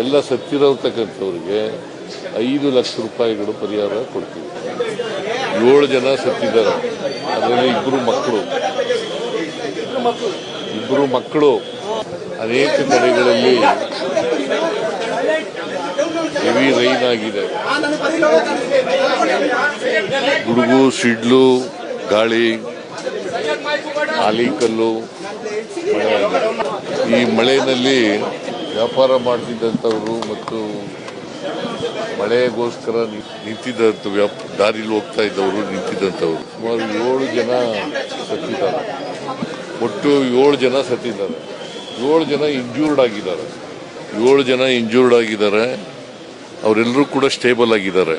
ಎಲ್ಲ ಸತ್ತಿರತಕ್ಕಂಥವ್ರಿಗೆ 5 ಲಕ್ಷ ರೂಪಾಯಿಗಳು ಪರಿಹಾರ ಕೊಡ್ತೀವಿ. 7 ಜನ ಸತ್ತಿದ್ದಾರೆ, ಅದರಲ್ಲಿ ಇಬ್ಬರು ಮಕ್ಕಳು. ಅನೇಕ ಕಡೆಗಳಲ್ಲಿ ಹೆವಿ ರೈನ್ ಆಗಿದೆ. ಗುಡುಗು, ಸಿಡ್ಲು, ಗಾಳಿ, ಆಲಿಕಲ್ಲು ಮಳೆ ಆಗಿದೆ. ಈ ಮಳೆಯಲ್ಲಿ ವ್ಯಾಪಾರ ಮಾಡ್ತಿದ್ದಂಥವ್ರು ಮತ್ತು ಮಳೆಗೋಸ್ಕರ ನಿಂತಿದ್ದಂಥ ದಾರಿಲಿ ಹೋಗ್ತಾ ಇದ್ದವರು ನಿಂತಿದ್ದಂಥವ್ರು ಸುಮಾರು 7 ಜನ ಸತ್ತಿದ್ದಾರೆ. ಒಟ್ಟು 7 ಜನ ಸತ್ತಿದ್ದಾರೆ. 7 ಜನ ಇಂಜೂರ್ಡ್ ಆಗಿದ್ದಾರೆ. 7 ಜನ ಇಂಜೂರ್ಡ್ ಆಗಿದ್ದಾರೆ. ಅವರೆಲ್ಲರೂ ಕೂಡ ಸ್ಟೇಬಲ್ ಆಗಿದ್ದಾರೆ.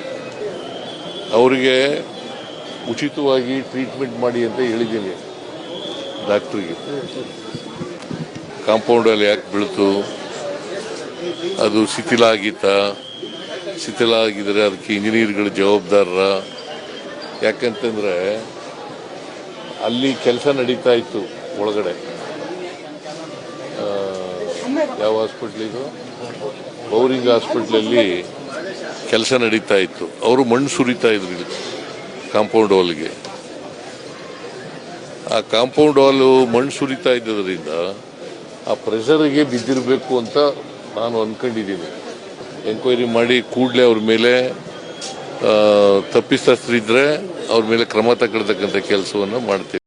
ಅವರಿಗೆ ಉಚಿತವಾಗಿ ಟ್ರೀಟ್ಮೆಂಟ್ ಮಾಡಿ ಅಂತ ಹೇಳಿದ್ದೀನಿ ಡಾಕ್ಟ್ರಿಗೆ. ಕಾಂಪೌಂಡಲ್ಲಿ ಯಾಕೆ ಬೀಳ್ತು, ಅದು ಶಿಥಿಲ ಆಗಿದ್ದರೆ ಅದಕ್ಕೆ ಇಂಜಿನಿಯರ್ಗಳು ಜವಾಬ್ದಾರರ. ಯಾಕಂತಂದ್ರೆ ಅಲ್ಲಿ ಕೆಲಸ ನಡೀತಾ ಇತ್ತು ಒಳಗಡೆ. ಯಾವ ಹಾಸ್ಪಿಟ್ಲ್ ಇದು, ಬೌರಿಂಗ್ ಹಾಸ್ಪಿಟ್ಲಲ್ಲಿ ಕೆಲಸ ನಡೀತಾ ಇತ್ತು. ಅವರು ಮಣ್ಣು ಸುರಿತಾ ಇದ್ರು ಇಲ್ಲಿ ಕಾಂಪೌಂಡ್ ವಾಲ್ಗೆ. ಆ ಕಾಂಪೌಂಡ್ ವಾಲ್ ಮಣ್ಣು ಸುರಿತಾ ಇದ್ದರಿಂದ ಆ ಪ್ರೆಷರ್ಗೆ ಬಿದ್ದಿರಬೇಕು ಅಂತ ನಾನು ಅಂದ್ಕೊಂಡಿದ್ದೀನಿ. ಎಂಕ್ವೈರಿ ಮಾಡಿ ಕೂಡಲೇ ಅವ್ರ ಮೇಲೆ ತಪ್ಪಿತಸ್ಥರಿದ್ರೆ ಅವ್ರ ಮೇಲೆ ಕ್ರಮ ತಗೊಳ್ತಕ್ಕಂಥ ಕೆಲಸವನ್ನು ಮಾಡ್ತೀವಿ.